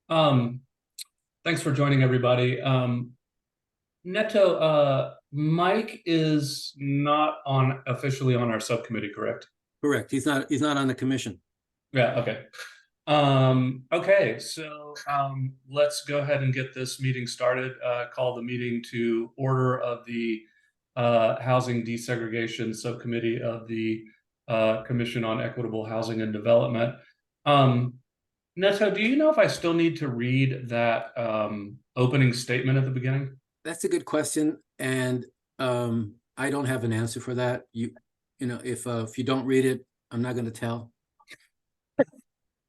Um, Thanks for joining, everybody. Neto, Mike is not on officially on our subcommittee, correct? Correct. He's not on the commission. Yeah, okay. Okay, so let's go ahead and get this meeting started. Call the meeting to order of the Housing Desegregation Subcommittee of the Commission on Equitable Housing and Development. Um, Neto, do you know if I still need to read that opening statement at the beginning? That's a good question, and I don't have an answer for that. If you don't read it, I'm not going to tell.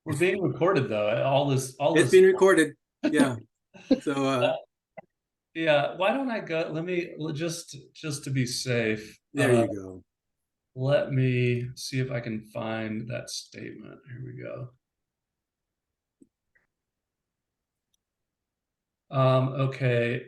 We're being recorded though. All It's this. being recorded. Yeah. So Yeah. Why don't I go? Let me just to be safe. there you go. Let me see if I can find that statement. Here we go. Okay.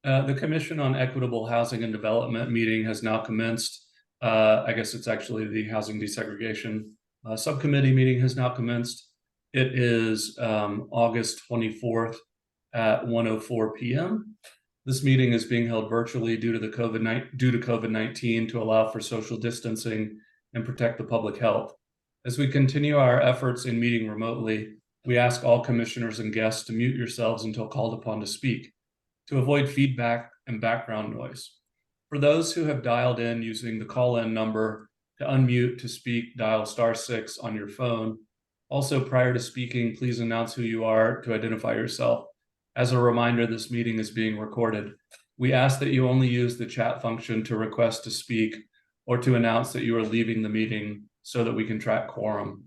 The Commission on Equitable Housing and Development meeting has now commenced. I guess it's actually the Housing Desegregation Subcommittee meeting has now commenced. It is August 24th at 1:04 p.m. This meeting is being held virtually due to COVID-19 to allow for social distancing and protect the public health. As we continue our efforts in meeting remotely, we ask all commissioners and guests to mute yourselves until called upon to speak to avoid feedback and background noise. For those who have dialed in using the call-in number, to unmute to speak, dial *6 on your phone. Also, prior to speaking, please announce who you are to identify yourself. As a reminder, this meeting is being recorded. We ask that you only use the chat function to request to speak or to announce that you are leaving the meeting so that we can track quorum.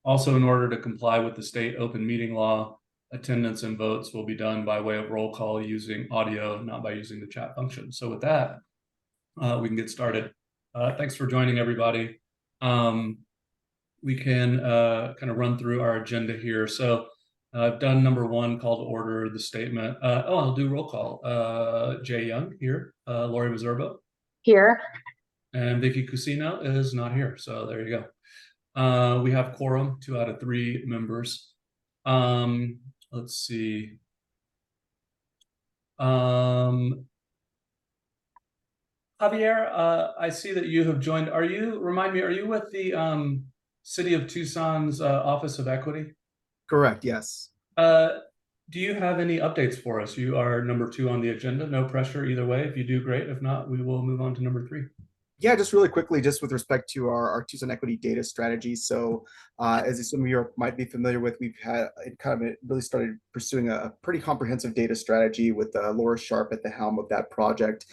Also, in order to comply with the state open meeting law, attendance and votes will be done by way of roll call using audio, not by using the chat function. So with that, we can get started. Thanks for joining, everybody. We can kind of run through our agenda here. So I've done number one, call to order, the statement. I'll do roll call. Jay Young here, Lori Miserbo. Here. And Vicky Cusino is not here. So there you go. We have quorum, 2 out of 3 members. Let's see. Javier, I see that you have joined. Remind me, are you with the City of Tucson's Office of Equity? Correct, yes. Do you have any updates for us? You are number 2 on the agenda. No pressure either way. If you do, great. If not, we will move on to number 3. Yeah, just really quickly, just with respect to our Tucson equity data strategy. So as some of you might be familiar with, we've had really started pursuing a pretty comprehensive data strategy with Laura Sharp at the helm of that project.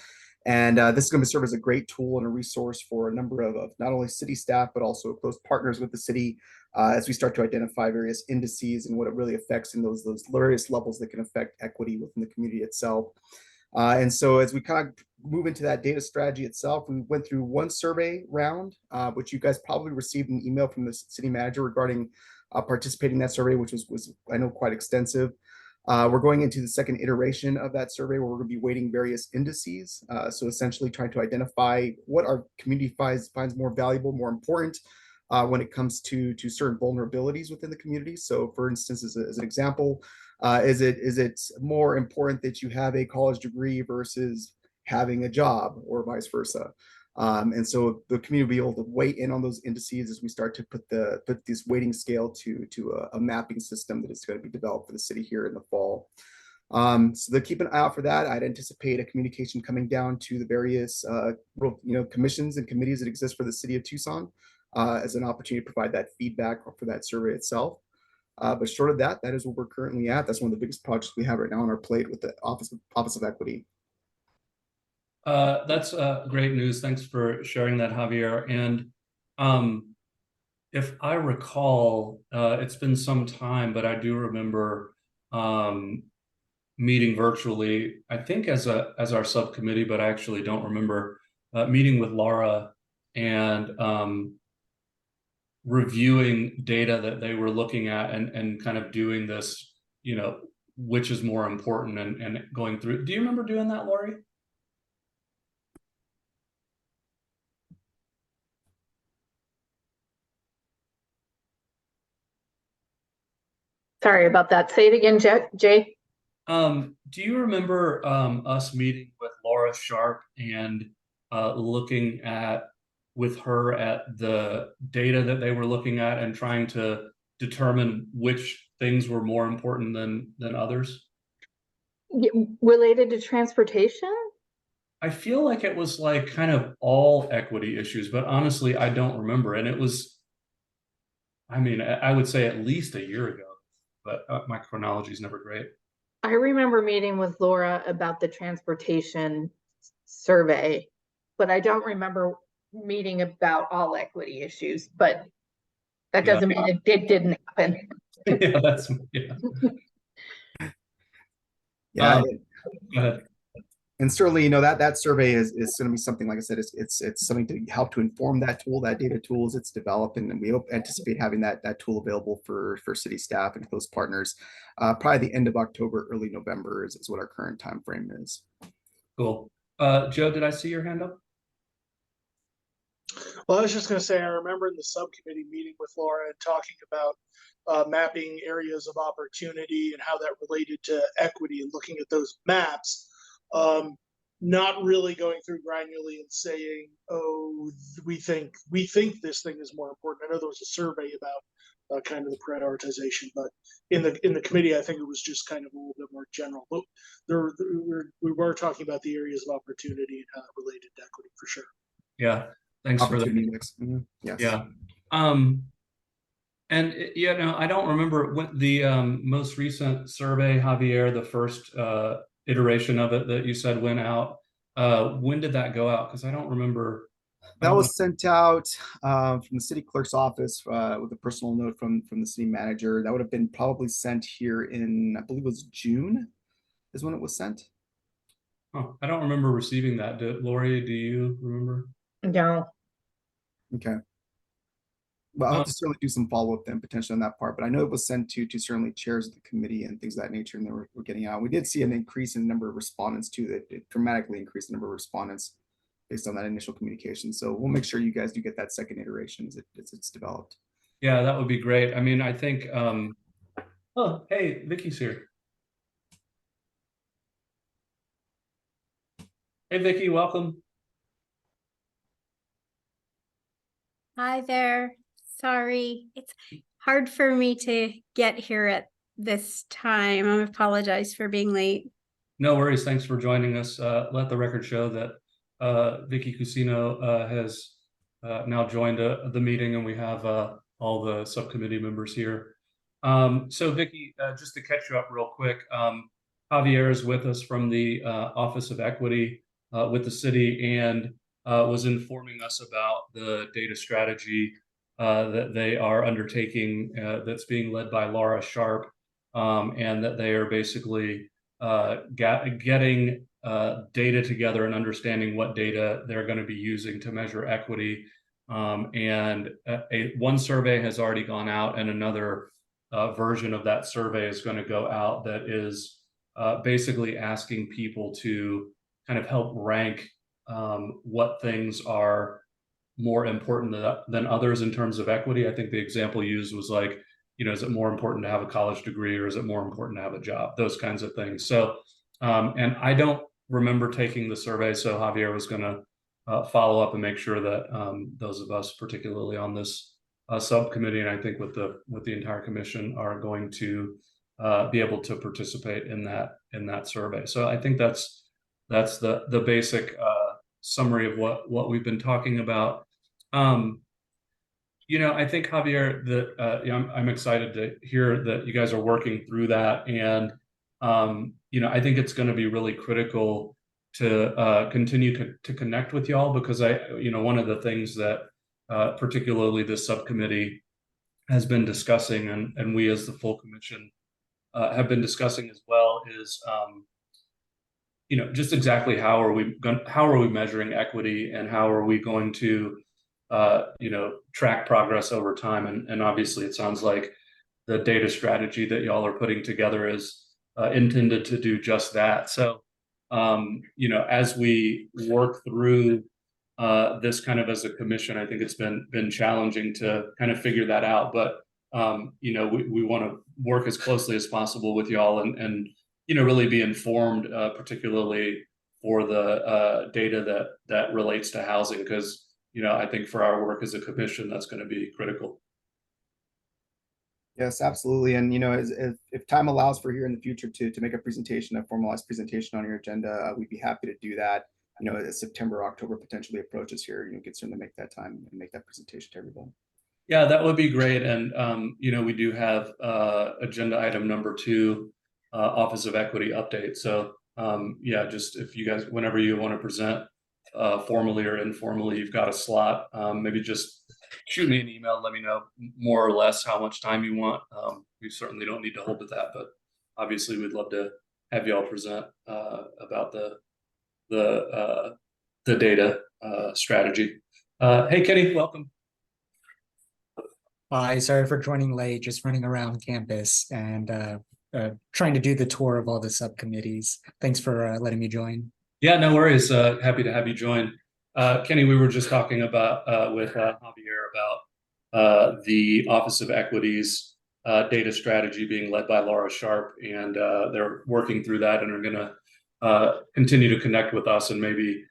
And this is going to serve as a great tool and a resource for a number of not only city staff, but also close partners with the city as we start to identify various indices and what it really affects in those various levels that can affect equity within the community itself. And so as we kind of move into that data strategy itself, we went through one survey round, which you guys probably received an email from the city manager regarding participating in that survey, which was I know, quite extensive. We're going into the second iteration of that survey where we're going to be weighting various indices. So essentially trying to identify what our community finds more valuable, more important when it comes to certain vulnerabilities within the community. So for instance, as an example, is it more important that you have a college degree versus having a job, or vice versa? And so the community will be able to weigh in on those indices as we start to put this weighting scale to a mapping system that is going to be developed for the city here in the fall. So to keep an eye out for that, I'd anticipate a communication coming down to the various commissions and committees that exist for the city of Tucson as an opportunity to provide that feedback for that survey itself. But short of that, that is where we're currently at. That's one of the biggest projects we have right now on our plate with the Office of Equity. That's great news. Thanks for sharing that, Javier. And if I recall, it's been some time, but I do remember meeting virtually, I think as our subcommittee, but I actually don't remember meeting with Laura and reviewing data that they were looking at and kind of doing this, which is more important and going through. Do you remember doing that, Lori? Sorry about that. Say it again, Jay. Do you remember us meeting with Laura Sharp and looking with her at the data that they were looking at and trying to determine which things were more important than others? Related to transportation? I feel like it was like kind of all equity issues, but honestly, I don't remember. And it was, I mean, I would say at least a year ago, but my chronology is never great. I remember meeting with Laura about the transportation survey, but I don't remember meeting about all equity issues, but that Yeah. doesn't mean it didn't happen. Yeah, that's, yeah. Yeah, Go ahead. and certainly, you know, that survey is going to be something, like I said, it's something to help to inform that tool, that data tools it's developed, and we anticipate having that tool available for city staff and close partners, probably the end of October, early November is what our current time frame is. Cool. Joe, did I see your hand up? Well, I was just going to say, I remember in the subcommittee meeting with Laura and talking about mapping areas of opportunity and how that related to equity and looking at those maps, not really going through granularly and saying, oh, we think this thing is more important. I know there was a survey about kind of the prioritization, but in the committee, I think it was just kind of a little bit more general. But we were talking about the areas of opportunity and how it related to equity for sure. Yeah. Thanks for that. Opportunity mix. Yes. Yeah. And you know, I don't remember what the most recent survey, Javier, the first iteration of it that you said went out. When did that go out? Because I don't remember. That was sent out from the city clerk's office with a personal note from the city manager. That would have been probably sent here in, I believe it was June is when it was sent. Oh, I don't remember receiving that. Lori, do you remember? No. Okay. Well, I'll have to certainly do some follow-up then potentially on that part, but I know it was sent to certainly chairs of the committee and things of that nature, and they were getting out. We did see an increase in the number of respondents too, that it dramatically increased the number of respondents based on that initial communication. So we'll make sure you guys do get that second iteration as it's developed. Yeah, that would be great. I mean, I think, oh, hey, Vicky's here. Hey, Vicky, welcome. Hi there. Sorry, it's hard for me to get here at this time. I apologize for being late. No worries. Thanks for joining us. Let the record show that Vicky Cusino has now joined the meeting, and we have all the subcommittee members here. So Vicky, just to catch you up real quick, Javier is with us from the Office of Equity with the city, and was informing us about the data strategy that they are undertaking that's being led by Laura Sharp, and that they are basically getting data together and understanding what data they're going to be using to measure equity. And one survey has already gone out, and another version of that survey is going to go out that is basically asking people to kind of help rank what things are more important than others in terms of equity. I think the example used was like, you know, is it more important to have a college degree, or is it more important to have a job? Those kinds of things. So, and I don't remember taking the survey, so Javier was going to follow up and make sure that those of us, particularly on this subcommittee, and I think with the entire commission, are going to be able to participate in that survey. So I think that's the basic summary of what we've been talking about. You know, I think, Javier, that you know, I'm excited to hear that you guys are working through that, and you know, I think it's going to be really critical to continue to connect with y'all, because you know, one of the things that particularly this subcommittee has been discussing, and we as the full commission have been discussing as well, is you know, just exactly how are we measuring equity, and how are we going to you know, track progress over time. And obviously it sounds like the data strategy that y'all are putting together is intended to do just that. So you know, as we work through this kind of as a commission, I think it's been challenging to kind of figure that out, but you know, we want to work as closely as possible with y'all and you know, really be informed, particularly for the data that relates to housing, because you know, I think for our work as a commission, that's going to be critical. Yes, absolutely. And you know, if time allows for here in the future to make a presentation, a formalized presentation on your agenda, we'd be happy to do that. You know, as September, October potentially approaches here, you know, get certainly make that time and make that presentation to everyone. Yeah, that would be great. And you know, we do have agenda item number 2, Office of Equity update. So yeah, just if you guys, whenever you want to present formally or informally, you've got a slot, maybe just shoot me an email, let me know more or less how much time you want. We certainly don't need to hold to that, but obviously we'd love to have y'all present about the data strategy. Hey, Kenny, welcome. Hi, sorry for joining late, just running around campus and trying to do the tour of all the subcommittees. Thanks for letting me join. Yeah, no worries. Happy to have you join. Kenny, we were just talking about with Javier about the Office of Equity's data strategy being led by Laura Sharp, and they're working through that and are going to continue to connect with us and maybe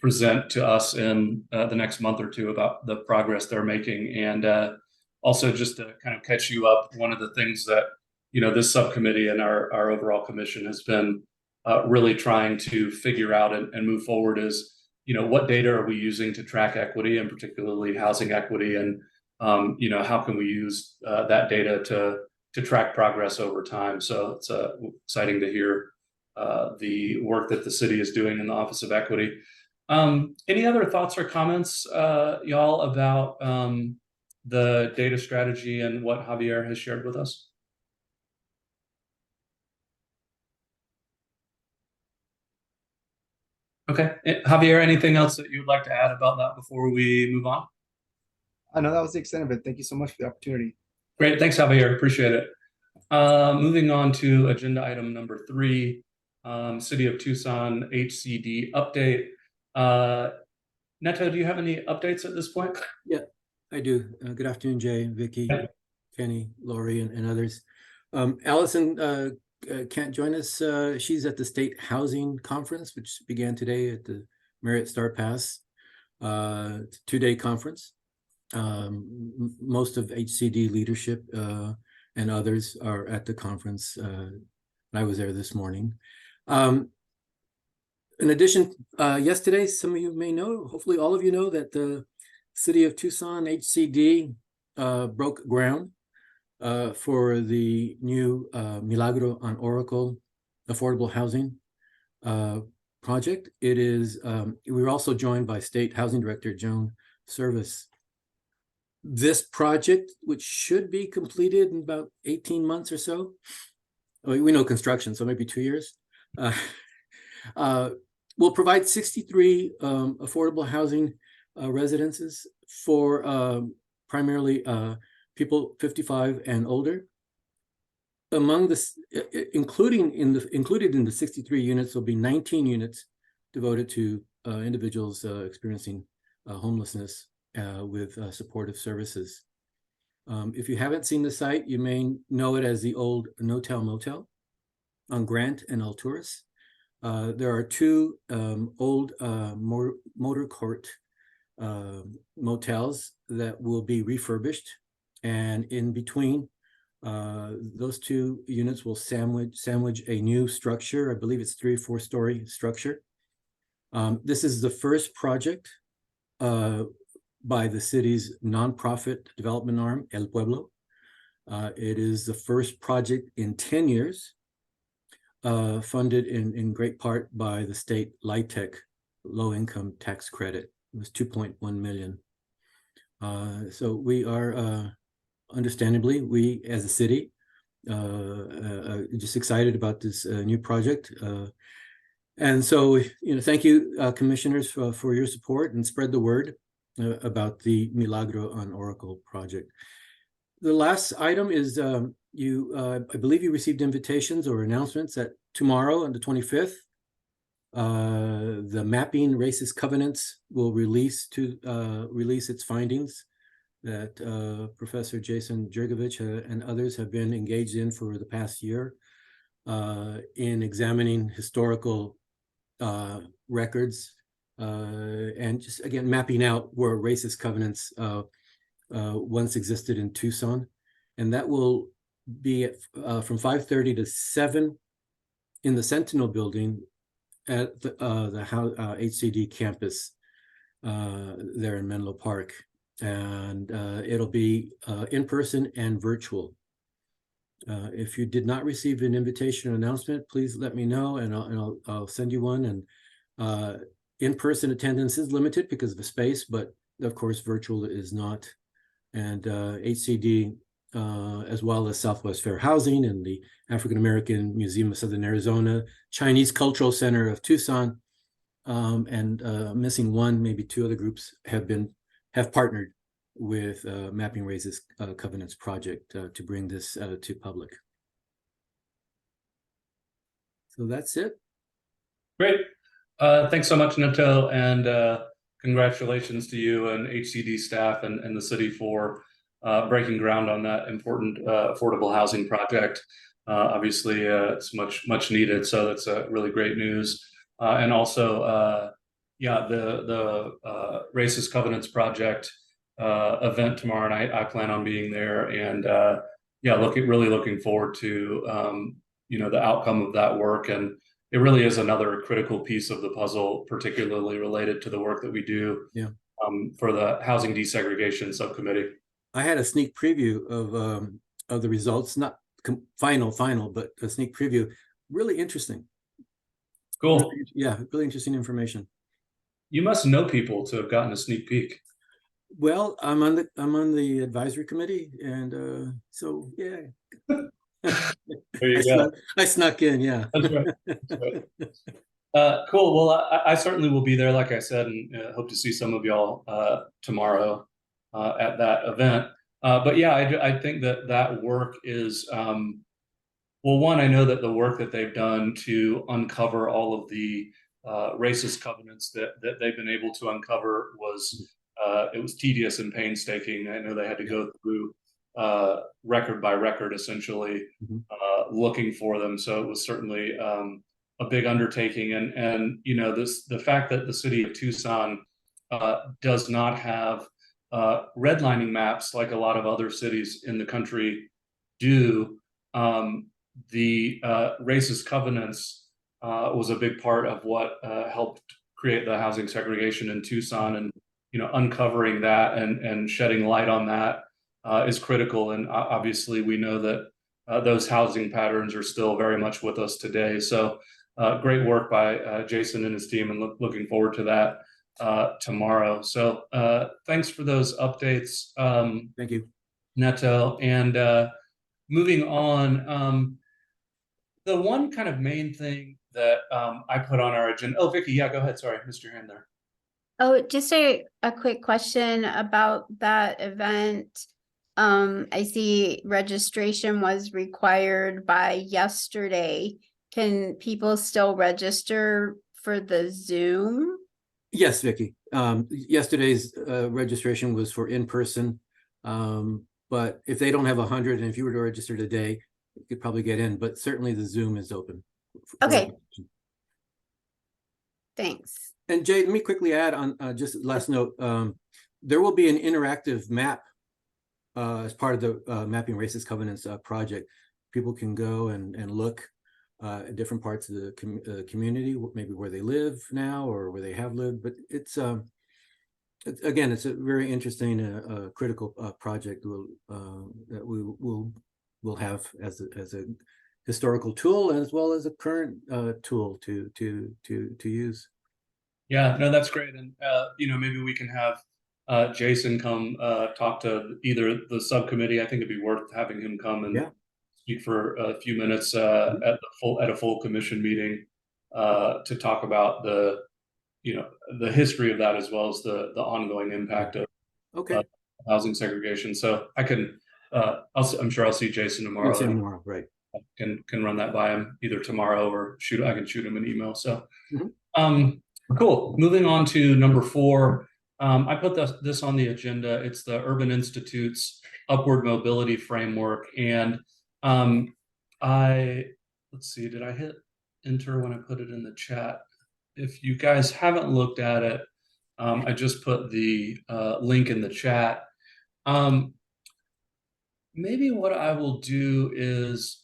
present to us in the next month or two about the progress they're making. And also just to kind of catch you up, one of the things that, you know, this subcommittee and our overall commission has been really trying to figure out and move forward is, you know, what data are we using to track equity, and particularly housing equity, and you know, how can we use that data to track progress over time. So it's exciting to hear the work that the city is doing in the Office of Equity. Any other thoughts or comments, y'all, about the data strategy and what Javier has shared with us? Okay, Javier, anything else that you'd like to add about that before we move on? I know that was the extent of it. Thank you so much for the opportunity. Great, thanks, Javier. Appreciate it. Moving on to agenda item number 3, City of Tucson HCD update. Neto, do you have any updates at this point? Yeah, I do. Good afternoon, Jay, Vicky, Kenny, Lori, and others. Allison can't join us. She's at the State Housing Conference, which began today at the Marriott Star Pass. It's a 2-day conference. Most of HCD leadership and others are at the conference. I was there this morning. In addition, yesterday, some of you may know, hopefully all of you know, that the City of Tucson HCD broke ground for the new Milagro on Oracle affordable housing project. It is, we were also joined by State Housing Director Joan Service. This project, which should be completed in about 18 months or so, we know construction, so maybe 2 years, will provide 63 affordable housing residences for primarily people 55 and older. Among this, included in the 63 units, will be 19 units devoted to individuals experiencing homelessness with supportive services. If you haven't seen the site, you may know it as the old No-Tell Motel on Grant and Alturas. There are 2 old motor court motels that will be refurbished, and in between those 2 units will sandwich a new structure. I believe it's 3 or 4 story structure. This is the first project by the city's nonprofit development arm, El Pueblo. It is the first project in 10 years funded in great part by the state LIHTC low-income tax credit. It was 2.1 million. So we are, understandably, we as a city, just excited about this new project. And so, you know, thank you, commissioners, for your support, and spread the word about the Milagro on Oracle project. The last item is I believe you received invitations or announcements that tomorrow on the 25th, the Mapping Racist Covenants will release its findings. that Professor Jason Jurgovich and others have been engaged in for the past year in examining historical records and just again mapping out where racist covenants once existed in Tucson, and that will be at, from 5:30 to 7 in the Sentinel building at the HCD campus there in Menlo Park, and it'll be in person and virtual. If you did not receive an invitation or announcement, please let me know, and I'll send you one. And in-person attendance is limited because of the space, but of course virtual is not. And HCD, as well as Southwest Fair Housing and the African American Museum of Southern Arizona, Chinese Cultural Center of Tucson, and missing one, maybe two other groups have partnered with Mapping Racist Covenants project to bring this to public. So that's it. Great. Thanks so much, Neto, and congratulations to you and HCD staff and the city for breaking ground on that important affordable housing project. Obviously, it's much needed, so that's really great news. And also, yeah, the Racist Covenants Project event tomorrow night. I plan on being there, and yeah, really looking forward to you know, the outcome of that work. And it really is another critical piece of the puzzle, particularly related to the work that we do for the Housing Desegregation Subcommittee. I had a sneak preview of the results, not final, but a sneak preview. Really interesting. Cool. Really, yeah, really interesting information. You must know people to have gotten a sneak peek. Well, I'm on the advisory committee, and so yeah. There you go. I snuck in, yeah. That's right. That's right. Cool. Well, I certainly will be there, like I said, and hope to see some of y'all tomorrow at that event. But yeah, I think that work is, well, one, I know that the work that they've done to uncover all of the racist covenants that they've been able to uncover was, it was tedious and painstaking. I know they had to go through record by record, essentially, looking for them. So it was certainly a big undertaking. And you know, the fact that the city of Tucson does not have redlining maps like a lot of other cities in the country do, the racist covenants was a big part of what helped create the housing segregation in Tucson, and you know, uncovering that and shedding light on that is critical. And obviously we know that those housing patterns are still very much with us today. So great work by Jason and his team, and looking forward to that tomorrow. So thanks for those updates. Thank you, Neto. And moving on, the one kind of main thing that I put on our agenda. Oh, Vicky, yeah, go ahead. Sorry, missed your hand there. Oh, just a quick question about that event. I see registration was required by yesterday. Can people still register for the Zoom? yes, Vicky. Yesterday's registration was for in-person, but if they don't have 100, and if you were to register today, you could probably get in. But certainly the Zoom is open. Okay. Thanks. And Jay, let me quickly add on just last note. There will be an interactive map as part of the Mapping Racist Covenants project. People can go and look at different parts of the community, maybe where they live now or where they have lived. But it's again, it's a very interesting, critical project that we'll have as a historical tool, as well as a current tool to use. Yeah, no, that's great. And you know, maybe we can have Jason come talk to either the subcommittee. I think it'd be worth having him come and speak for a few minutes at a full commission meeting to talk about the history of that, as well as the ongoing impact of housing segregation. So I can I'm sure I'll see Jason tomorrow. See him tomorrow, right? Can run that by him either tomorrow, or I can shoot him an email. So cool. Moving on to number 4, I put this on the agenda. It's the Urban Institute's Upward Mobility Framework. And let's see, did I hit enter when I put it in the chat? If you guys haven't looked at it, I just put the link in the chat. Maybe what I will do is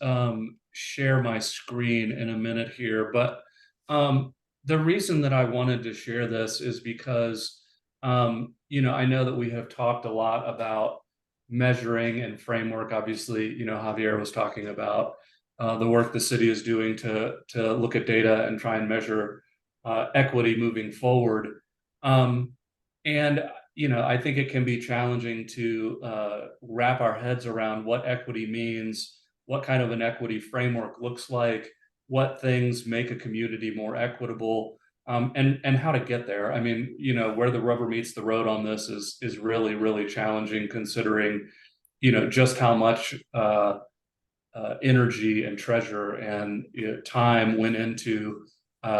share my screen in a minute here, but the reason that I wanted to share this is because I know that we have talked a lot about measuring and framework. Obviously, Javier was talking about the work the city is doing to look at data and try and measure equity moving forward. And I think it can be challenging to wrap our heads around what equity means, what kind of an equity framework looks like, what things make a community more equitable, and how to get there. I mean, where the rubber meets the road on this is really, really challenging, considering, just how much energy and treasure and time went into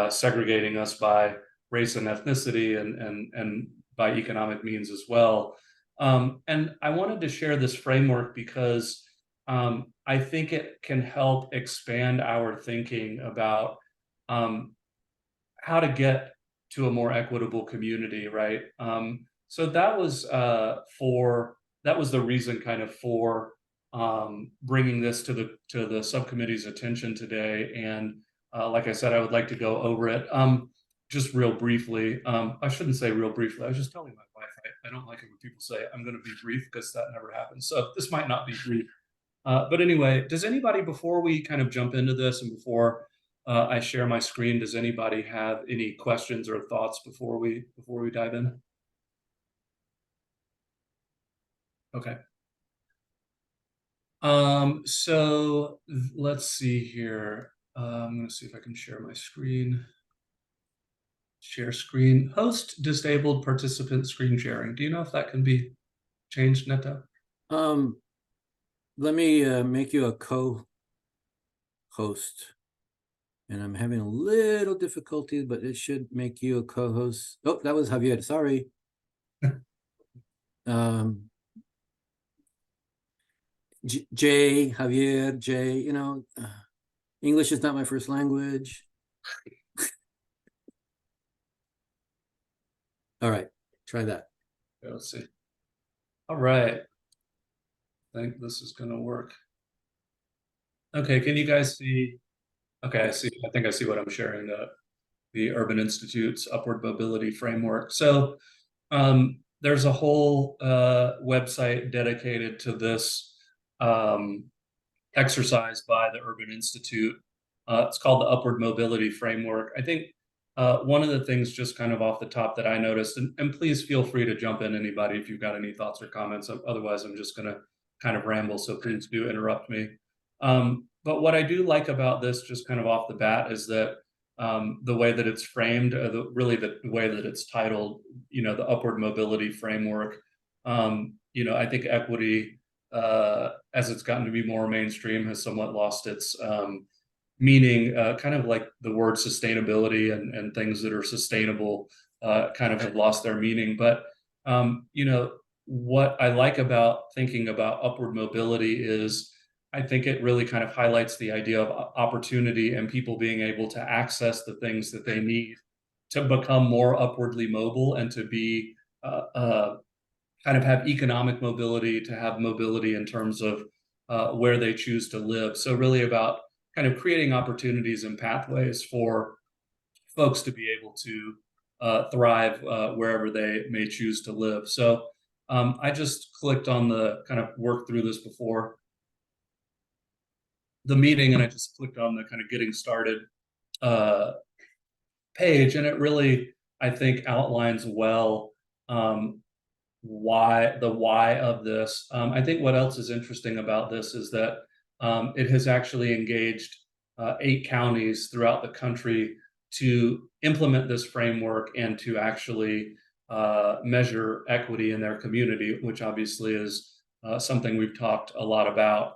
segregating us by race and ethnicity and by economic means as well. And I wanted to share this framework because I think it can help expand our thinking about how to get to a more equitable community, right? So that was the reason kind of for bringing this to the subcommittee's attention today. And like I said, I would like to go over it. Just real briefly, I shouldn't say real briefly. I was just telling my wife I don't like it when people say I'm going to be brief, because that never happens. So this might not be brief. But anyway, does anybody, before we kind of jump into this and before I share my screen, does anybody have any questions or thoughts before we dive in? Okay. So let's see here. I'm going to see if I can share my screen. Share screen. Host disabled participant screen sharing. Do you know if that can be changed, Neto? Let me make you a co-host. And I'm having a little difficulty, but it should make you a co-host. Oh, that was Javier. Sorry. Javier, Jay, English is not my first language. All right, try that. Okay, let's see. All right. I think this is going to work. Okay, can you guys see? Okay, I see. I think I see what I'm sharing, the Urban Institute's Upward Mobility Framework. So there's a whole website dedicated to this exercise by the Urban Institute. It's called the Upward Mobility Framework. I think one of the things, just kind of off the top, that I noticed, and please feel free to jump in, anybody, if you've got any thoughts or comments. Otherwise, I'm just going to kind of ramble, so please do interrupt me. But what I do like about this, just kind of off the bat, is that the way that it's framed, really the way that it's titled, the Upward Mobility Framework. I think equity, as it's gotten to be more mainstream, has somewhat lost its meaning. Kind of like the word sustainability and things that are sustainable kind of have lost their meaning. But what I like about thinking about upward mobility is, I think it really kind of highlights the idea of opportunity and people being able to access the things that they need to become more upwardly mobile, and to be kind of have economic mobility, to have mobility in terms of where they choose to live. So really about kind of creating opportunities and pathways for folks to be able to thrive wherever they may choose to live. So I just clicked on the kind of work through this before the meeting, and I just clicked on the kind of getting started page, and it really, I think, outlines well why of this. I think what else is interesting about this is that it has actually engaged 8 counties throughout the country to implement this framework and to actually measure equity in their community, which obviously is something we've talked a lot about.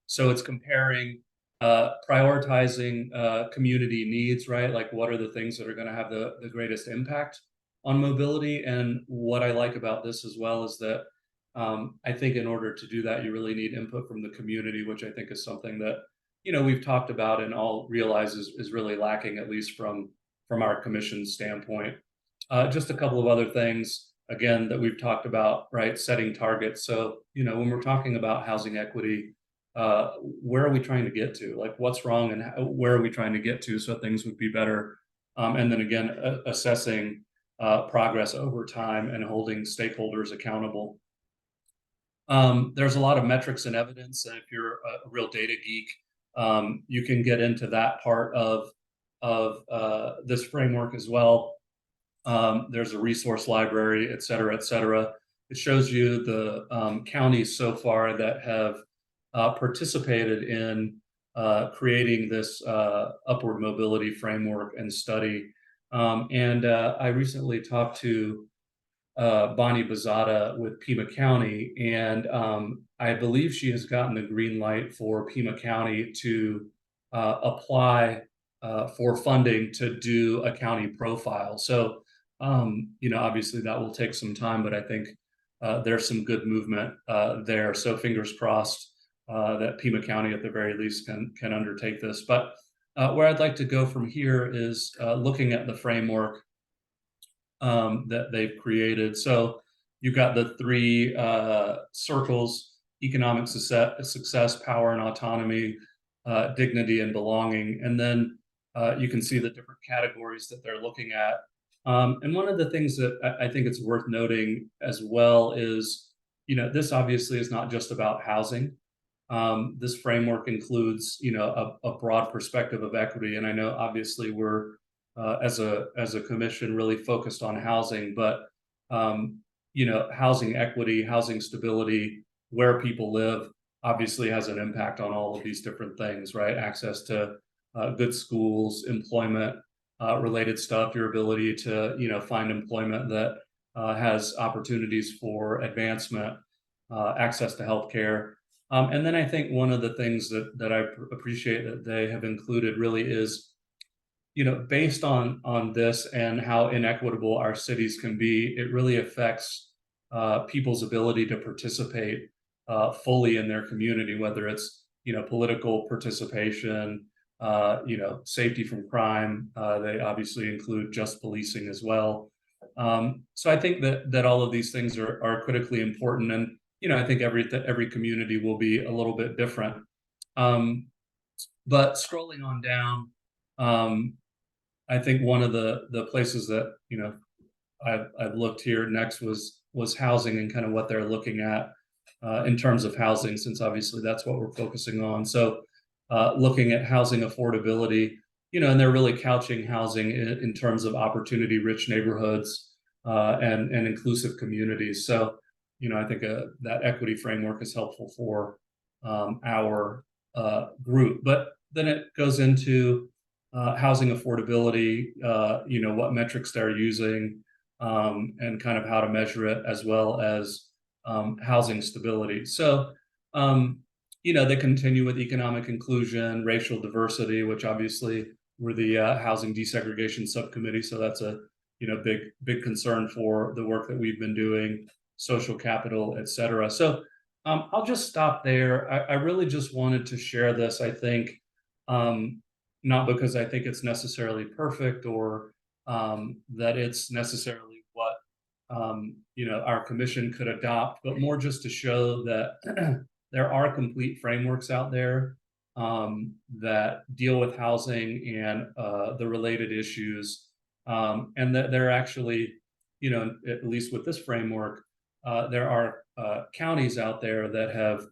So it's comparing, prioritizing community needs, right? Like, what are the things that are going to have the greatest impact mobility. And what I like about this as well is that I think in order to do that, you really need input from the community, which I think is something that, we've talked about and all realize is really lacking, at least from our commission standpoint. Just a couple of other things, again, that we've talked about, right? Setting targets. So, when we're talking about housing equity, where are we trying to get to? Like, what's wrong and where are we trying to get to so things would be better? And then again, assessing progress over time and holding stakeholders accountable. There's a lot of metrics and evidence, and if you're a real data geek, you can get into that part of this framework as well. There's a resource library, et cetera, et cetera. It shows you the counties so far that have participated in creating this upward mobility framework and study. I recently talked to Bonnie Bazada with Pima County, and I believe she has gotten the green light for Pima County to apply for funding to do a county profile. So, obviously that will take some time, but I think there's some good movement there. So fingers crossed that Pima County at the very least can undertake this. But where I'd like to go from here is looking at the framework that they've created. So you've got the three circles: economic success, power and autonomy, dignity and belonging. And then you can see the different categories that they're looking at. And one of the things that I think it's worth noting as well is, this obviously is not just about housing. This framework includes, a broad perspective of equity. And I know obviously we're as a commission really focused on housing, but housing equity, housing stability, where people live obviously has an impact on all of these different things, right? Access to good schools, employment related stuff, your ability to find employment that has opportunities for advancement, access to healthcare. And then I think one of the things that I appreciate that they have included really is, based on this and how inequitable our cities can be, it really affects people's ability to participate fully in their community, whether it's, political participation, safety from crime. They obviously include just policing as well. So I think that all of these things are critically important. And, I think every community will be a little bit different. But scrolling on down, I think one of the places that I've looked here next was housing and kind of what they're looking at in terms of housing, since obviously that's what we're focusing on. So looking at housing affordability, and they're really couching housing in terms of opportunity-rich neighborhoods and inclusive communities. So I think that equity framework is helpful for our group. But then it goes into housing affordability, what metrics they're using, and kind of how to measure it, as well as housing stability. So, they continue with economic inclusion, racial diversity, which obviously we're the housing desegregation subcommittee. So that's a, big concern for the work that we've been doing, social capital, et cetera. So I'll just stop there. I really just wanted to share this, I think, not because I think it's necessarily perfect or that it's necessarily what our commission could adopt, but more just to show that there are complete frameworks out there that deal with housing and the related issues, and that they're actually, at least with this framework, there are counties out there that have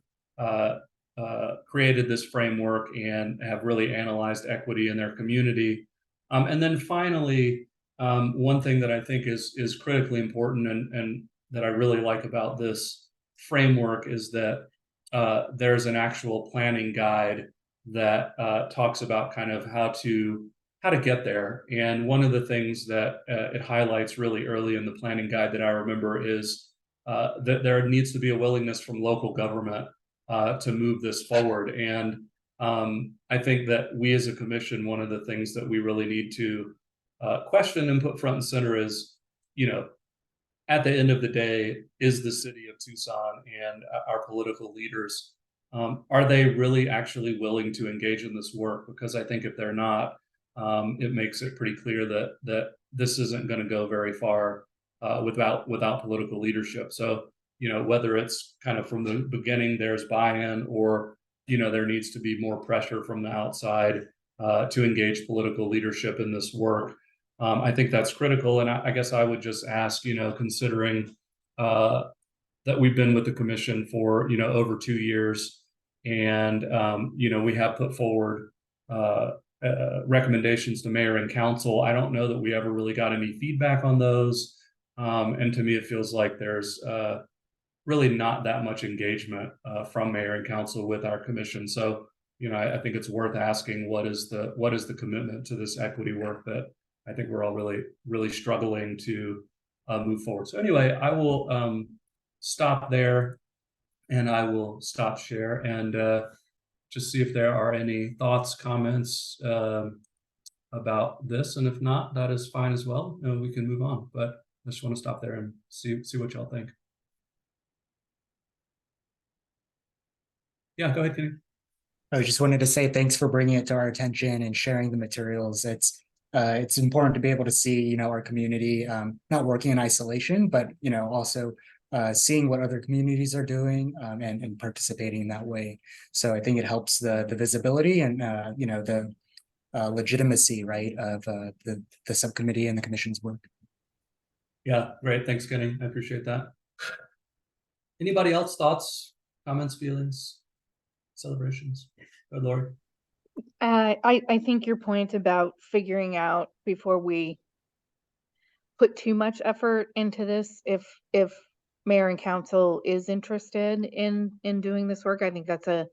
created this framework and have really analyzed equity in their community. And then finally, one thing that I think is critically important and that I really like about this framework is that there's an actual planning guide that talks about kind of how to get there. And one of the things that it highlights really early in the planning guide that I remember is that there needs to be a willingness from local government to move this forward. And I think that we as a commission, one of the things that we really need to question and put front and center is, you know, at the end of the day, is the city of Tucson and our political leaders, are they really actually willing to engage in this work? Because I think if they're not, it makes it pretty clear that this isn't going to go very far without political leadership. So, whether it's kind of from the beginning, there's buy-in, or there needs to be more pressure from the outside to engage political leadership in this work. I think that's critical. And I guess I would just ask, considering that we've been with the commission for, over 2 years, and, we have put forward recommendations to mayor and council. I don't know that we ever really got any feedback on those. And to me, it feels like there's really not that much engagement from mayor and council with our commission. So, I think it's worth asking, what is the commitment to this equity work that I think we're all really, really struggling to move forward. So anyway, I will stop there, and I will stop share and just see if there are any thoughts, comments about this. And if not, that is fine as well. And we can move on. But I just want to stop there and see what y'all think. Yeah, go ahead, Kenny. I just wanted to say thanks for bringing it to our attention and sharing the materials. It's important to be able to see, our community not working in isolation, but also seeing what other communities are doing and participating in that way. So I think it helps the visibility and the legitimacy, right, of the subcommittee and the commission's work. Yeah, great. Thanks, Kenny. I appreciate that. Anybody else? Thoughts, comments, feelings, celebrations? Good Lord. I think your point about figuring out before we put too much effort into this, if mayor and council is interested in doing this work, I think that's a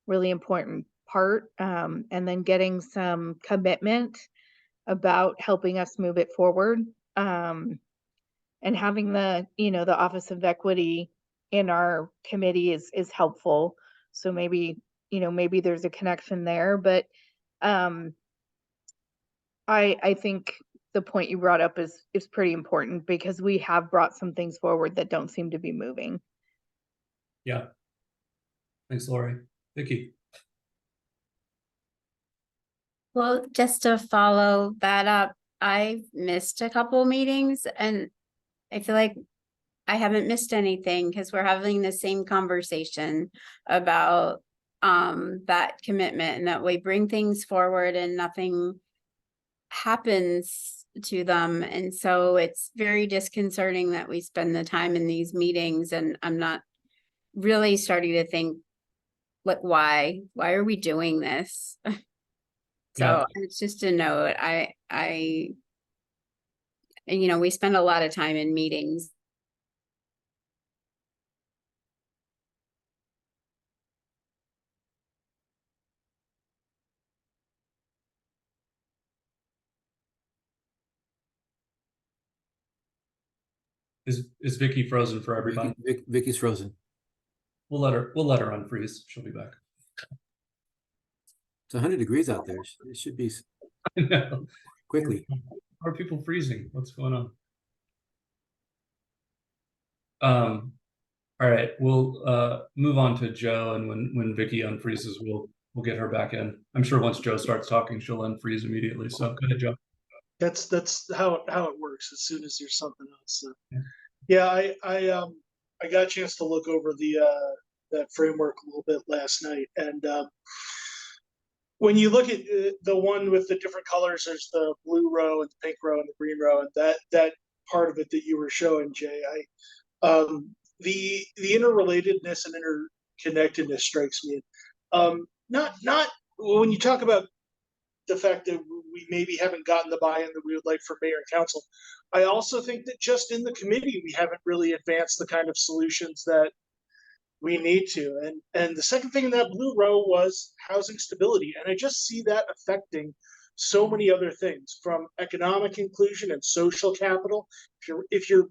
really important part. And then getting some commitment about helping us move it forward. And having the Office of Equity in our committee is helpful. So maybe there's a connection there, but I think the point you brought up is pretty important, because we have brought some things forward that don't seem to be moving. Yeah. Thanks, Lori. Vicky. Well, just to follow that up, I've missed a couple meetings, and I feel like I haven't missed anything because we're having the same conversation about that commitment, and that we bring things forward and nothing happens to them. And so it's very disconcerting that we spend the time in these meetings, and I'm not really starting to think, like, why are we doing this? So Yeah. it's just a note. We spend a lot of time in meetings. Is Vicky frozen for everybody? Vicky's frozen. We'll let her unfreeze. She'll be back. It's 100 degrees out there. It should be I know. quickly. Are people freezing? What's going on? All right, we'll move on to Joe, and when Vicky unfreezes, we'll get her back in. I'm sure once Joe starts talking, she'll unfreeze immediately. So go ahead, Joe. That's how it works. As soon as there's something else. So. Yeah, I got a chance to look over that framework a little bit last night, and when you look at the one with the different colors, there's the blue row and the pink row and the green row, and that part of it that you were showing, Jay, the interrelatedness and interconnectedness strikes me. Not when you talk about the fact that we maybe haven't gotten the buy-in that we would like from mayor and council. I also think that just in the committee, we haven't really advanced the kind of solutions that we need to. And the second thing in that blue row was housing stability. And I just see that affecting so many other things, from economic inclusion and social capital. If you're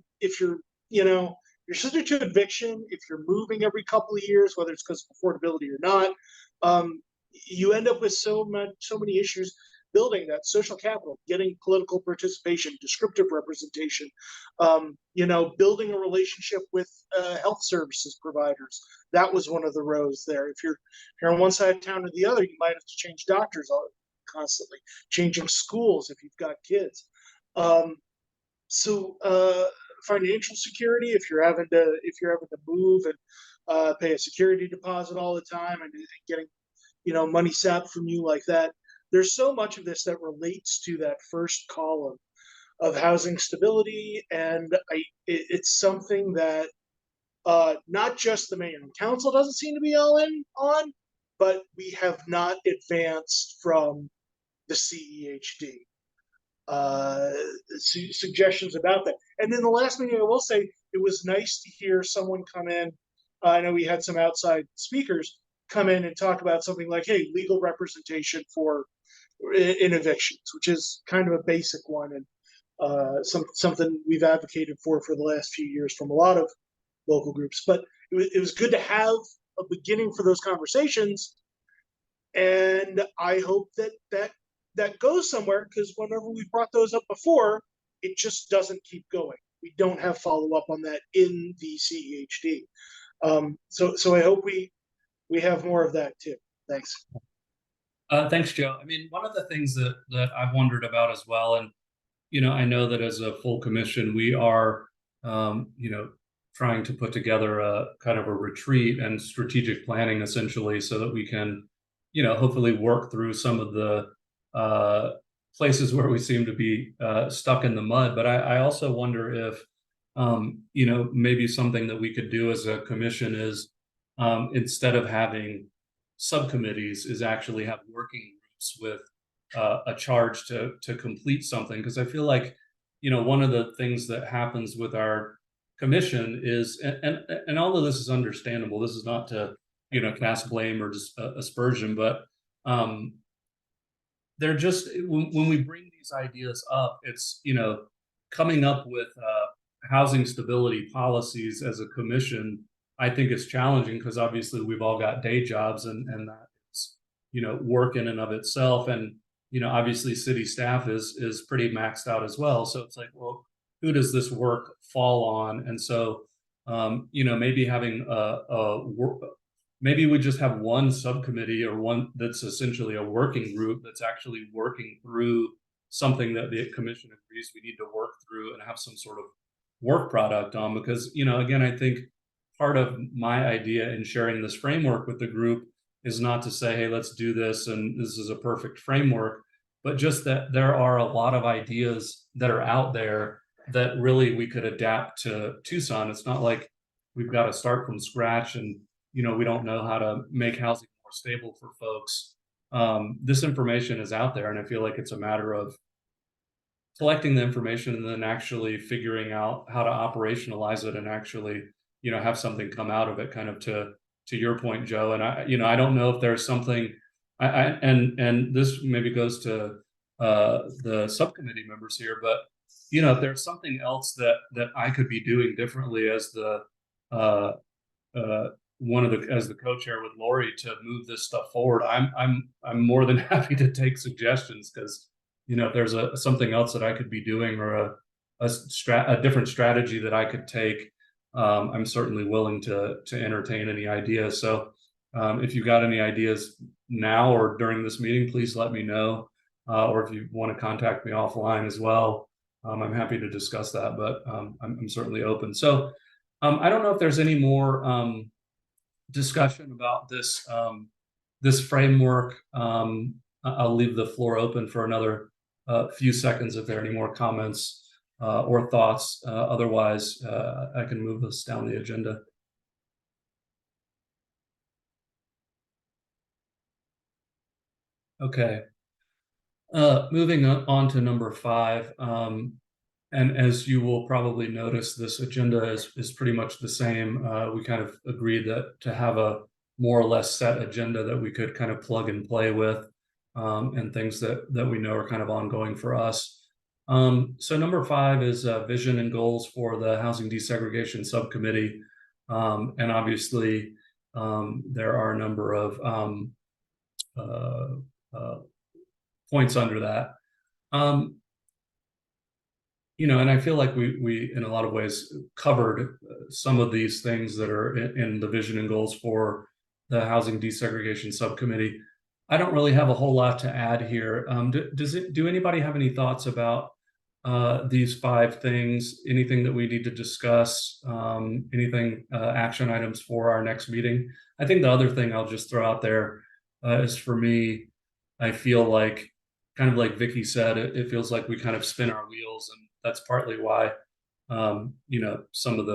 you're subject to eviction, if you're moving every couple of years, whether it's because of affordability or not, you end up with so many issues. building that social capital, getting political participation, descriptive representation, building a relationship with health services providers. That was one of the rows there. If you're on one side of town or the other, you might have to change doctors constantly, changing schools if you've got kids. Financial security, if you're having to move and pay a security deposit all the time and getting money sapped from you like that. There's so much of this that relates to that first column of housing stability, and it's something that not just the mayor and council doesn't seem to be all in on, but we have not advanced from the CEHD. Suggestions about that. And then the last meeting, I will say, it was nice to hear someone come in. I know we had some outside speakers come in and talk about something like, hey, legal representation in evictions, which is kind of a basic one, and something we've advocated for the last few years from a lot of local groups. But it was good to have a beginning for those conversations, and I hope that goes somewhere, because whenever we brought those up before, it just doesn't keep going. We don't have follow-up on that in the CEHD. So I hope we have more of that too. Thanks. Thanks, Joe. I mean, one of the things that I've wondered about as well, and I know that as a full commission, we are trying to put together a kind of a retreat and strategic planning, essentially, so that we can hopefully work through some of the places where we seem to be stuck in the mud. But I also wonder if maybe something that we could do as a commission is, instead of having subcommittees, is actually have working groups with a charge to complete something. Because I feel like one of the things that happens with our commission is, and all of this is understandable, this is not to cast blame or just aspersion, but they're just, when we bring these ideas up, it's coming up with housing stability policies as a commission. I think it's challenging because obviously we've all got day jobs, and that's work in and of itself, and obviously city staff is pretty maxed out as well. So it's like, well, who does this work fall on? And so maybe having maybe we just have one subcommittee, or one that's essentially a working group that's actually working through something that the commission agrees we need to work through and have some sort of work product on. Because again, I think part of my idea in sharing this framework with the group is not to say, hey, let's do this and this is a perfect framework, but just that there are a lot of ideas that are out there that really we could adapt to Tucson. It's not like we've got to start from scratch and we don't know how to make housing more stable for folks. This information is out there, and I feel like it's a matter of collecting the information and then actually figuring out how to operationalize it and actually have something come out of it, kind of to your point, Joe. And I don't know if there's something, and this maybe goes to the subcommittee members here, but if there's something else that I could be doing differently as the as the co-chair with Lori to move this stuff forward, I'm more than happy to take suggestions, because if there's something else that I could be doing, or a different strategy that I could take, I'm certainly willing to entertain any ideas. So if you've got any ideas now or during this meeting, please let me know, or if you want to contact me offline as well, I'm happy to discuss that. But I'm certainly open. So I don't know if there's any more discussion about this this framework. I'll leave the floor open for another few seconds if there are any more comments or thoughts. Otherwise, I can move us down the agenda. Okay. Moving on to number 5. And as you will probably notice, this agenda is pretty much the same. We kind of agreed that to have a more or less set agenda that we could kind of plug and play with, and things that we know are kind of ongoing for us. So number 5 is vision and goals for the Housing Desegregation Subcommittee. And obviously, there are a number of points under that. You know, and I feel like we in a lot of ways covered some of these things that are in the vision and goals for the housing desegregation subcommittee. I don't really have a whole lot to add here. Do anybody have any thoughts about these 5 things? Anything that we need to discuss? Anything action items for our next meeting? I think the other thing I'll just throw out there is, for me, I feel like, kind of like Vicky said, it feels like we kind of spin our wheels, and that's partly why you know, some of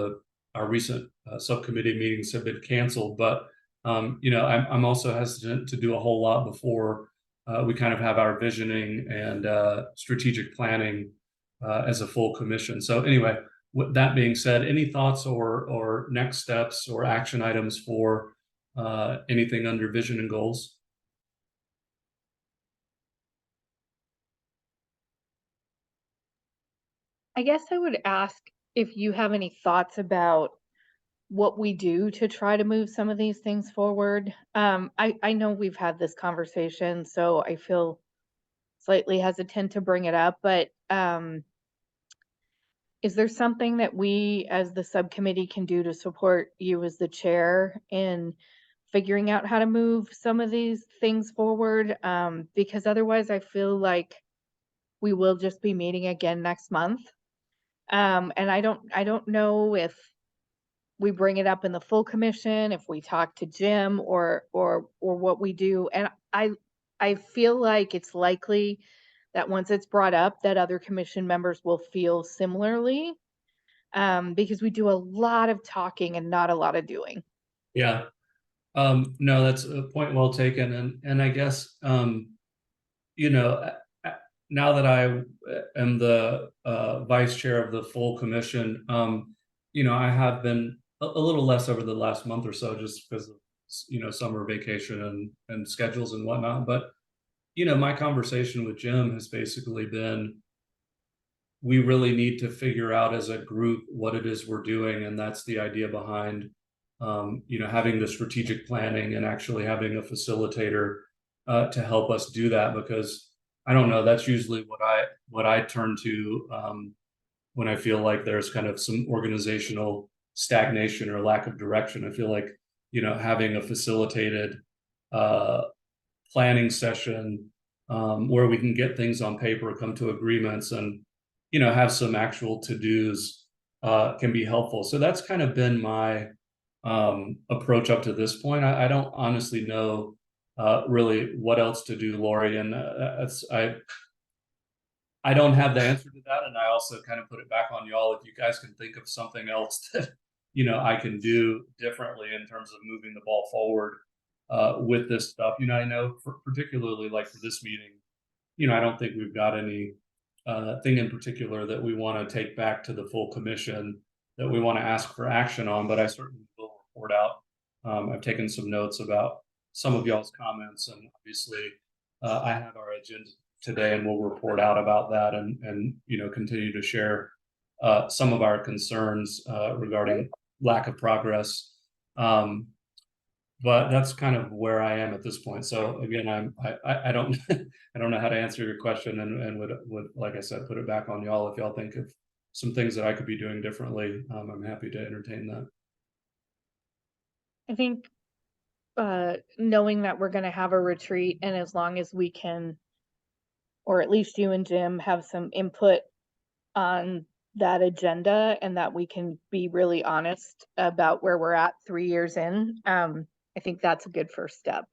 our recent subcommittee meetings have been canceled. But you know, I'm also hesitant to do a whole lot before we kind of have our visioning and strategic planning as a full commission. So anyway, with that being said, any thoughts or next steps or action items for anything under vision and goals? I guess I would ask if you have any thoughts about what we do to try to move some of these things forward. I know we've had this conversation, so I feel slightly hesitant to bring it up, but is there something that we as the subcommittee can do to support you as the chair in figuring out how to move some of these things forward? Because otherwise I feel like we will just be meeting again next month. And I don't know if we bring it up in the full commission, if we talk to Jim, or what we do. And I feel like it's likely that once it's brought up, that other commission members will feel similarly, because we do a lot of talking and not a lot of doing. Yeah. No, that's a point well taken. And I guess, you know, now that I am the vice chair of the full commission, you know, I have been a little less over the last month or so, just because of, you know, summer vacation and schedules and whatnot. But, you know, my conversation with Jim has basically been, we really need to figure out as a group what it is we're doing. And that's the idea behind, you know, having the strategic planning and actually having a facilitator to help us do that. Because I don't know, that's usually what I turn to when I feel like there's kind of some organizational stagnation or lack of direction. I feel like, you know, having a facilitated planning session where we can get things on paper, come to agreements, and, you know, have some actual to-dos can be helpful. So that's kind of been my approach up to this point. I don't honestly know really what else to do, Lori, and I don't have the answer to that, and I also kind of put it back on y'all. If you guys can think of something else that, you know, I can do differently in terms of moving the ball forward with this stuff. You know, I know particularly like for this meeting, you know, I don't think we've got any thing in particular that we want to take back to the full commission that we want to ask for action on, but I certainly will report out. I've taken some notes about some of y'all's comments, and obviously I have our agenda today, and we'll report out about that, and you know, continue to share some of our concerns regarding lack of progress. But that's kind of where I am at this point. So again, I don't I don't know how to answer your question, and would like I said, put it back on y'all. If y'all think of some things that I could be doing differently, I'm happy to entertain that. I think knowing that we're going to have a retreat, and as long as we can, or at least you and Jim have some input on that agenda, and that we can be really honest about where we're at 3 years in, I think that's a good first step.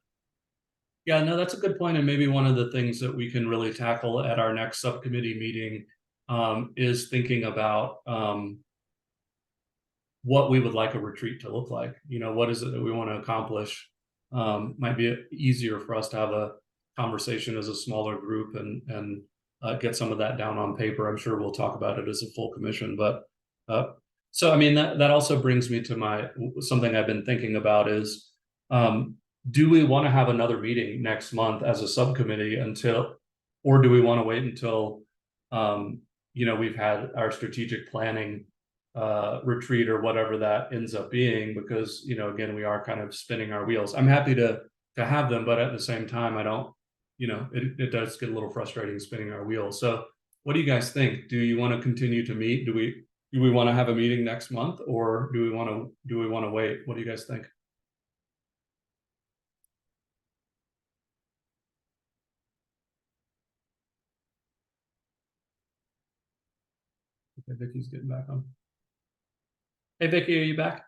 Yeah, no, that's a good point. And maybe one of the things that we can really tackle at our next subcommittee meeting is thinking about what we would like a retreat to look like. You know, what is it that we want to accomplish? Might be easier for us to have a conversation as a smaller group and get some of that down on paper. I'm sure we'll talk about it as a full commission. But so, I mean, that also brings me to something I've been thinking about is, do we want to have another meeting next month as a subcommittee or do we want to wait until, you know, we've had our strategic planning retreat or whatever that ends up being? Because, you know, again, we are kind of spinning our wheels. I'm happy to have them, but at the same time, I don't you know, it does get a little frustrating spinning our wheels. So what do you guys think? Do you want to continue to meet? Do we want to have a meeting next month, or do we want to wait? What do you guys think? Okay, Vicky's getting back on. Hey, Vicky, are you back?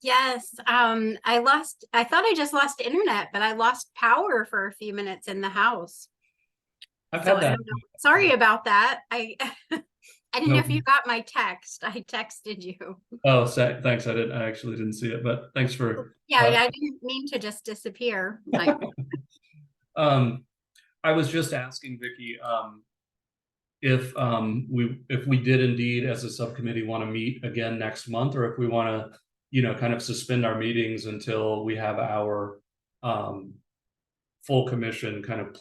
Yes, I thought I just lost internet, but I lost power for a few minutes in the house. I've So had I that. don't know. Sorry about that. I didn't know No. if you got my text. I texted you. Oh, thanks. I actually didn't see it, but thanks for. Yeah, I didn't mean to just disappear. Like, I was just asking Vicky, if we did indeed as a subcommittee want to meet again next month, or if we want to, you know, kind of suspend our meetings until we have our full commission kind of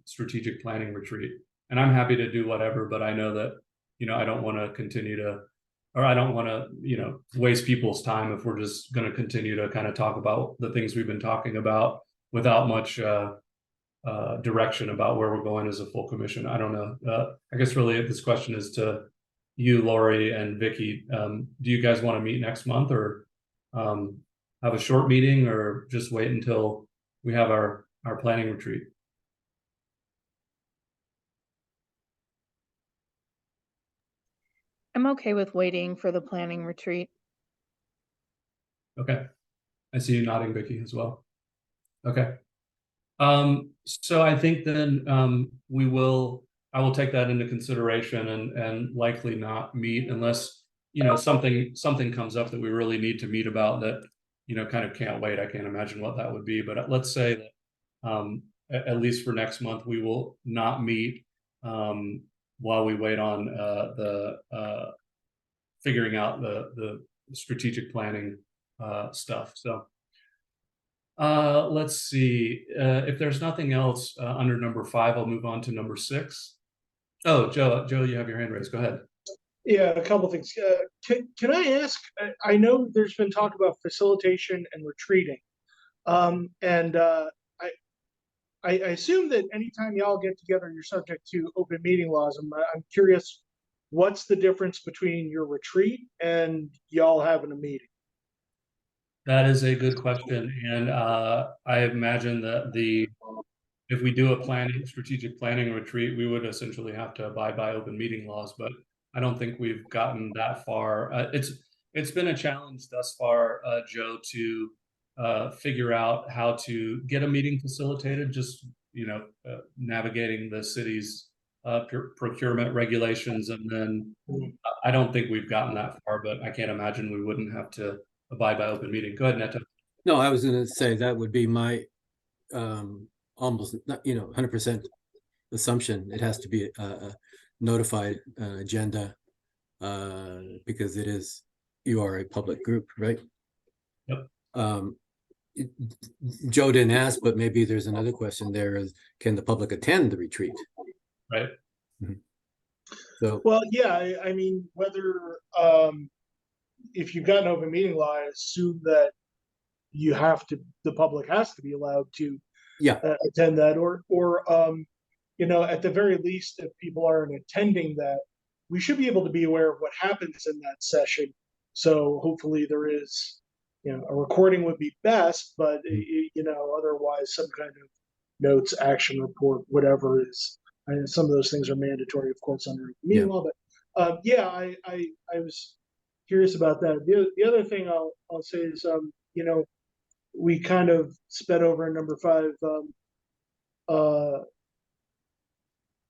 strategic planning retreat. And I'm happy to do whatever, but I know that, you know, I don't want to continue to, or I don't want to, you know, waste people's time if we're just going to continue to kind of talk about the things we've been talking about without much direction about where we're going as a full commission. I don't know. I guess really this question is to you, Lori and Vicky. Do you guys want to meet next month, or have a short meeting, or just wait until we have our planning retreat? I'm okay with waiting for the planning retreat. Okay. I see you nodding, Vicky, as well. Okay. So I think then I will take that into consideration and likely not meet unless, you know, something comes up that we really need to meet about that, you know, kind of can't wait. I can't imagine what that would be, but let's say that at least for next month, we will not meet while we wait on the figuring out the strategic planning stuff. So let's see. If there's nothing else under number 5, I'll move on to number 6. Oh, Joe, you have your hand raised. Go ahead. Yeah, a couple things. Can I ask? I know there's been talk about facilitation and retreating, and I assume that anytime y'all get together, you're subject to open meeting laws. I'm curious, what's the difference between your retreat and y'all having a meeting? That is a good question, and I imagine that if we do a strategic planning retreat, we would essentially have to abide by open meeting laws. But I don't think we've gotten that far. It's been a challenge thus far, Joe, to figure out how to get a meeting facilitated. Just, you know, navigating the city's procurement regulations, and then I don't think we've gotten that far. But I can't imagine we wouldn't have to abide by open meeting. Go ahead, Neto. No, I was going to say that would be my almost, you know, 100% assumption. It has to be a notified agenda because you are a public group, right? Yep. Joe didn't ask, but maybe there's another question there is, can the public attend the retreat? Right. Mm-hmm. So, well, yeah, I mean, whether if you've got an open meeting law, I assume that the public has to be allowed to attend that, or you know, at the very least, if people aren't attending that, we should be able to be aware of what happens in that session. So hopefully there is, you know, a recording would be best, but you know, otherwise some kind of notes, action report, whatever is. I mean, some of those things are mandatory, of course, under meeting law. But yeah, I was curious about that. The other thing I'll say is, you know, we kind of sped over in number 5.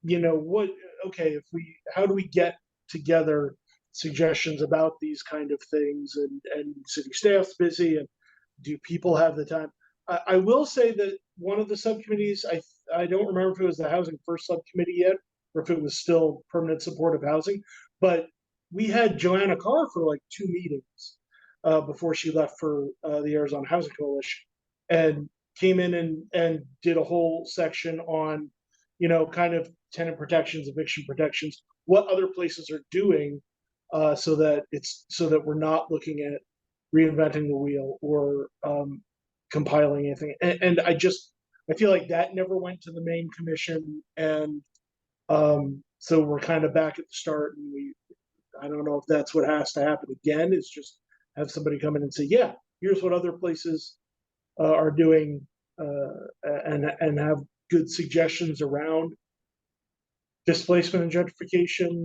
You know, how do we get together suggestions about these kind of things, and city staff's busy, and do people have the time? I will say that one of the subcommittees, I don't remember if it was the Housing First subcommittee yet, or if it was still permanent supportive housing, but we had Joanna Carr for like 2 meetings before she left for the Arizona Housing Coalition, and came in and did a whole section on, you know, kind of tenant protections, eviction protections, what other places are doing so that we're not looking at reinventing the wheel, or compiling anything. And I feel like that never went to the main commission, and so we're kind of back at the start, and I don't know if that's what has to happen again, is just have somebody come in and say, yeah, here's what other places are doing, and have good suggestions around displacement and gentrification.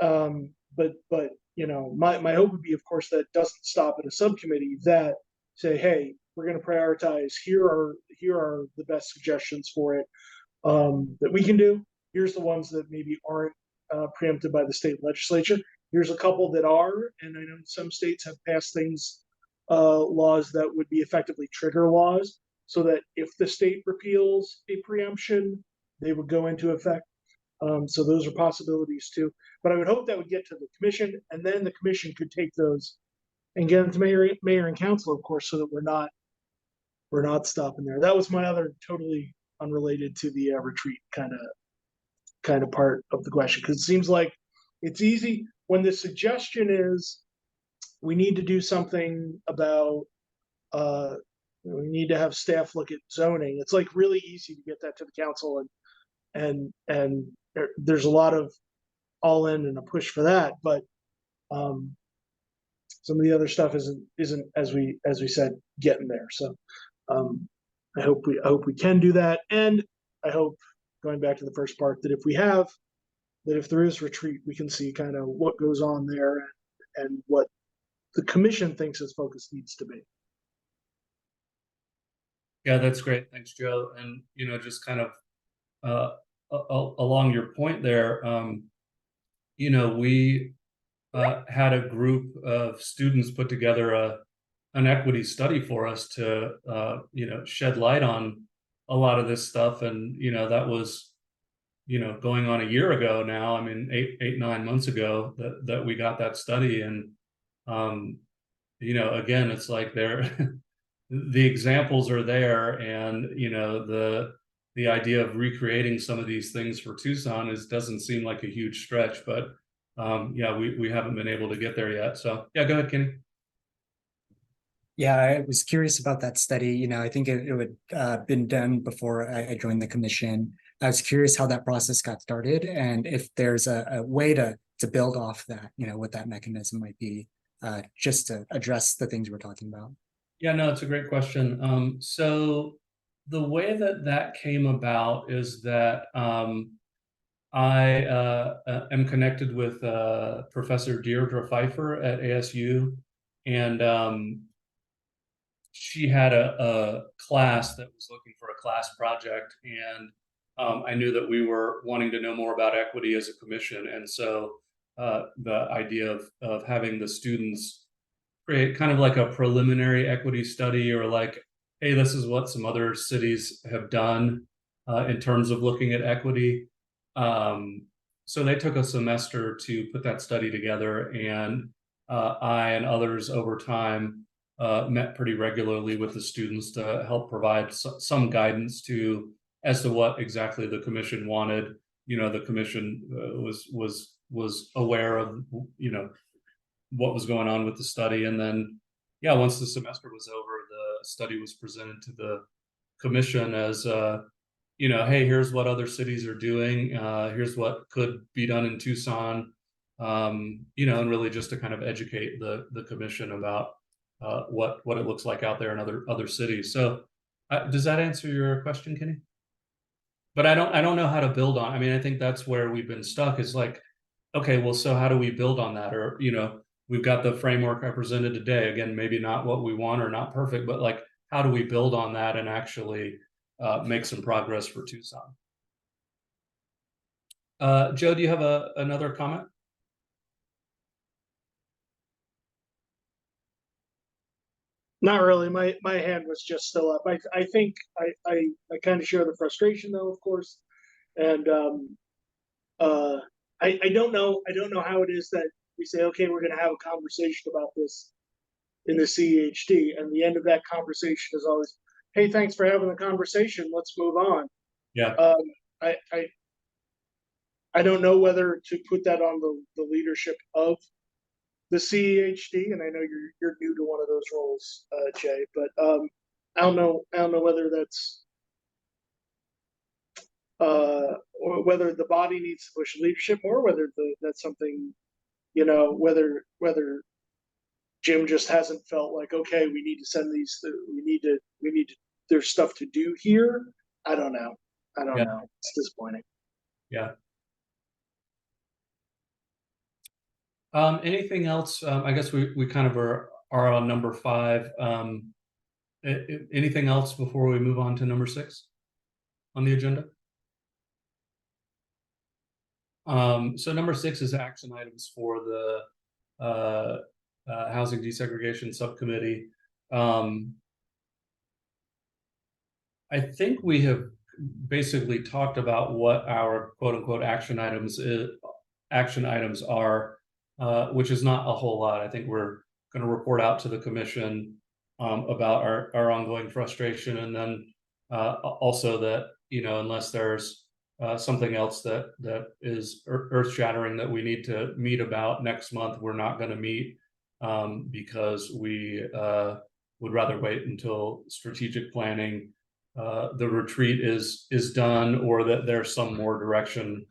But you know, my hope would be, of course, that doesn't stop at a subcommittee, that say, hey, we're going to prioritize. Here are the best suggestions for it that we can do. Here's the ones that maybe aren't preempted by the state legislature. Here's a couple that are, and I know some states have passed things, laws that would be effectively trigger laws, so that if the state repeals a preemption, they would go into effect. So those are possibilities too. But I would hope that would get to the commission, and then the commission could take those and get them to mayor and council, of course, so that we're not stopping there. That was my other totally unrelated to the retreat kind of part of the question, because it seems like it's easy when the suggestion is we need to do something about we need to have staff look at zoning. It's like really easy to get that to the council, and there's a lot of all in and a push for that, but some of the other stuff isn't as we said getting there. So I hope we can do that, and I hope, going back to the first part, that if there is retreat, we can see kind of what goes on there and what the commission thinks its focus needs to be. Yeah, that's great. Thanks, Joe. And, you know, just kind of along your point there, you know, we had a group of students put together an equity study for us to, you know, shed light on a lot of this stuff. And, you know, that was, you know, going on a year ago now. I mean, 9 months ago that we got that study. And, you know, again, it's like the examples are there, and, you know, the idea of recreating some of these things for Tucson doesn't seem like a huge stretch, but yeah, we haven't been able to get there yet. So yeah, go ahead, Kenny. Yeah, I was curious about that study. You know, I think it would been done before I joined the commission. I was curious how that process got started, and if there's a way to build off that, you know, what that mechanism might be, just to address the things we're talking about. Yeah, no, it's a great question. So the way that came about is that I am connected with Professor Deirdre Pfeiffer at ASU, and she had a class that was looking for a class project, and I knew that we were wanting to know more about equity as a commission, and so the idea of having the students create kind of like a preliminary equity study, or like, hey, this is what some other cities have done in terms of looking at equity. So they took a semester to put that study together, and I and others over time met pretty regularly with the students to help provide some guidance as to what exactly the commission wanted. You know, the commission was aware of, you know, what was going on with the study. And then, yeah, once the semester was over, the study was presented to the commission as, you know, hey, here's what other cities are doing. Here's what could be done in Tucson, you know, and really just to kind of educate the commission about what it looks like out there in other cities. So does that answer your question, Kenny? But I don't know how to build on. I mean, I think that's where we've been stuck, is like, okay, well, so how do we build on that? Or, you know, we've got the framework I presented today. Again, maybe not what we want or not perfect, but like, how do we build on that and actually make some progress for Tucson? Joe, do you have another comment? Not really. My hand was just still up. I think I kind of share the frustration, though, of course, and I don't know how it is that we say, okay, we're going to have a conversation about this in the CEHD, and the end of that conversation is always, hey, thanks for having the conversation, let's move on. Yeah. I don't know whether to put that on the leadership of the CEHD, and I know you're new to one of those roles, Jay, but I don't know whether that's or whether the body needs to push leadership more, whether that's something, you know, whether Jim just hasn't felt like, okay, we need to send these, we need to, there's stuff to do here. I don't know. It's disappointing. Yeah. Anything else? I guess we kind of are on number 5. Anything else before we move on to number 6 on the agenda? So number 6 is action items for the Housing Desegregation Subcommittee. I think we have basically talked about what our quote unquote action items are, which is not a whole lot. I think we're going to report out to the commission about our ongoing frustration, and then also that, you know, unless there's something else that is earth-shattering that we need to meet about next month, we're not going to meet because we would rather wait until strategic planning, the retreat is done, or that there's some more direction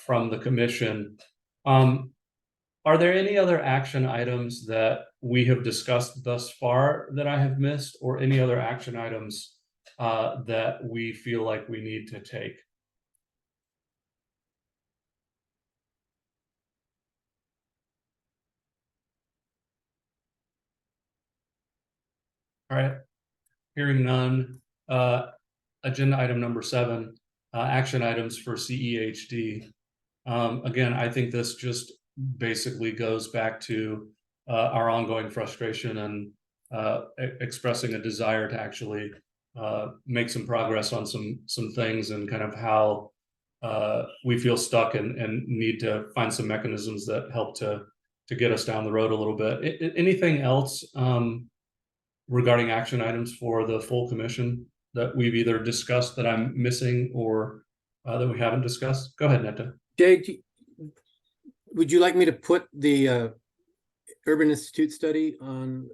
from the commission. Are there any other action items that we have discussed thus far that I have missed, or any other action items that we feel like we need to take? All right, hearing none. Agenda item number 7, action items for CEHD. Again, I think this just basically goes back to our ongoing frustration and expressing a desire to actually make some progress on some things, and kind of how we feel stuck and need to find some mechanisms that help to get us down the road a little bit. Anything else regarding action items for the full commission that we've either discussed that I'm missing, or that we haven't discussed? Go ahead, Netta. Jay, would you like me to put the Urban Institute study on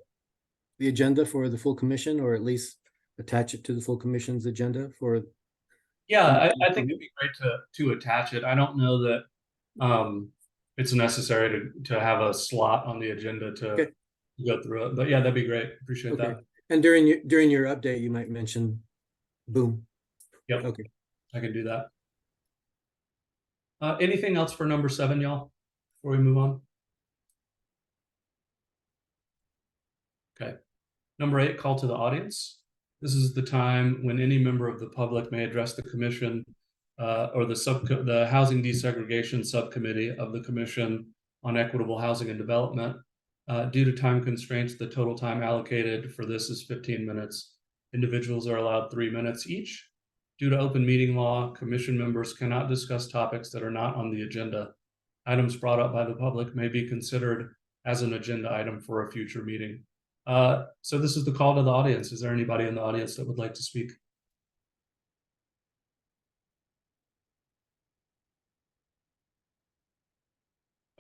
the agenda for the full commission, or at least attach it to the full commission's agenda for? Yeah, I think it'd be great to attach it. I don't know that it's necessary to have a slot on the agenda to go through it, but yeah, that'd be great. Appreciate that. And during your update, you might mention boom. Yep. Okay. I can do that. Anything else for number 7, y'all, before we move on? Okay. Number 8, call to the audience. This is the time when any member of the public may address the commission or the Housing Desegregation Subcommittee of the Commission on Equitable Housing and Development. Due to time constraints, the total time allocated for this is 15 minutes. Individuals are allowed 3 minutes each. Due to open meeting law, commission members cannot discuss topics that are not on the agenda. Items brought up by the public may be considered as an agenda item for a future meeting. So this is the call to the audience. Is there anybody in the audience that would like to speak?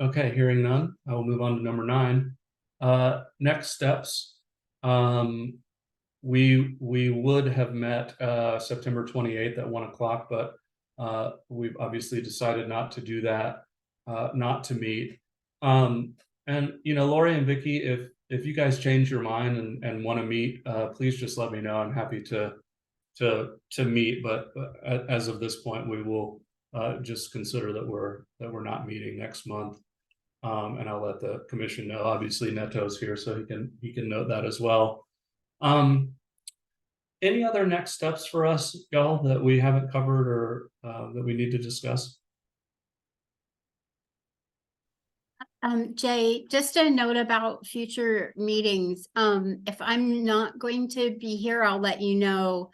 Okay, hearing none, I will move on to number 9. Next steps. We would have met September 28th at 1 o'clock, but we've obviously decided not to do that, not to meet. And you know, Lori and Vicky, if you guys change your mind and want to meet, please just let me know. I'm happy to meet, but as of this point, we will just consider that we're not meeting next month. And I'll let the commission know. Obviously, Neto's here, so he can note that as well. Any other next steps for us, y'all, that we haven't covered or that we need to discuss? Jay, just a note about future meetings. If I'm not going to be here, I'll let you know.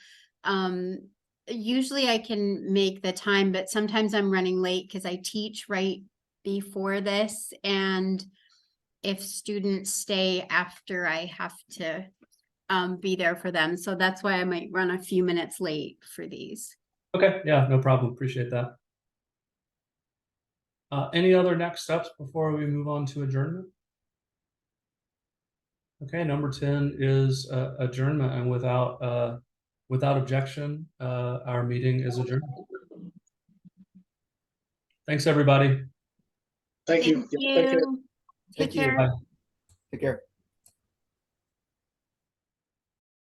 Usually I can make the time, but sometimes I'm running late because I teach right before this. And if students stay after, I have to be there for them. So that's why I might run a few minutes late for these. Okay, yeah, no problem. Appreciate that. Any other next steps before we move on to adjournment? Okay, number 10 is adjournment, and without objection, our meeting is adjourned. Thank you, everybody. Thank you. Thank Yeah, take care. you. Thank Take you. care. Bye. Take care.